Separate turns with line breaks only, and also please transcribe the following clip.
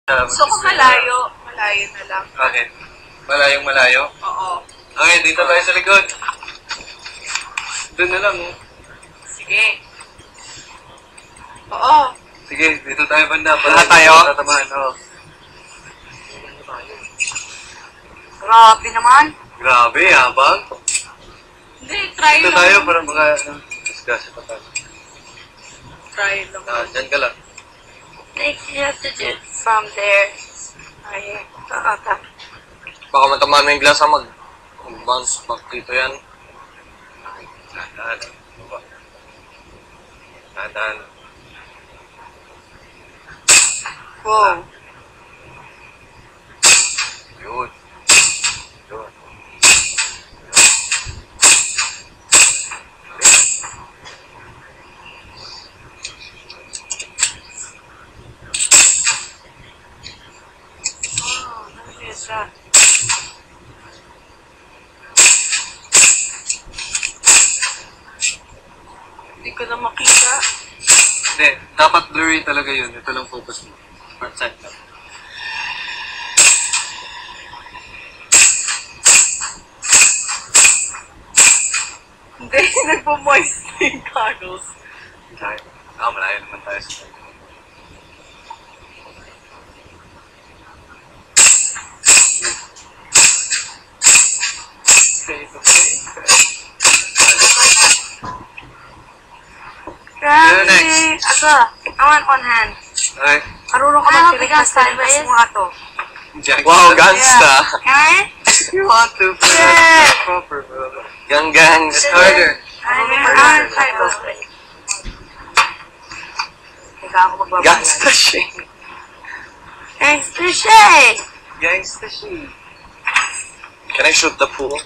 Gusto ko malayo. Malayo na lang.
Okay. Malayong malayo?
Oo.
Okay, dito tayo sa likod. Doon na lang, oh.
Sige. Oo.
Sige, dito tayo banda.
Lahat tayo?
Tatamaan, oo.
Grabe naman.
Grabe, habang.
Hindi, try
Dito
lang.
tayo para discuss pa tayo.
Try lang.
Dyan ka lang.
Like, you have to do it from there. Ay, okay.
Baka matamaan mo yung glass ha, mag-bounce back dito yan.
Dahan. Dahan.
Wow.
Yun. Yun.
Oh, ano yun siya? Hindi ko na makita.
Hindi, dapat blurry talaga yun. Ito lang focus mo. Part side lang.
Hindi, nagpo-moist yung goggles.
Malayo naman tayo sa tayo.
Grabe.
next.
Ako, I want one hand.
Okay.
Marunong ka mag-request sideways mga to.
Wow, gangsta!
Can I?
You want to play
Yeah.
proper, bro.
Gang gangs.
It's harder.
I want sideways. Teka ako magbabayan.
Gangsta shit.
Gangsta shit!
Gangsta she.
Can I shoot the pool?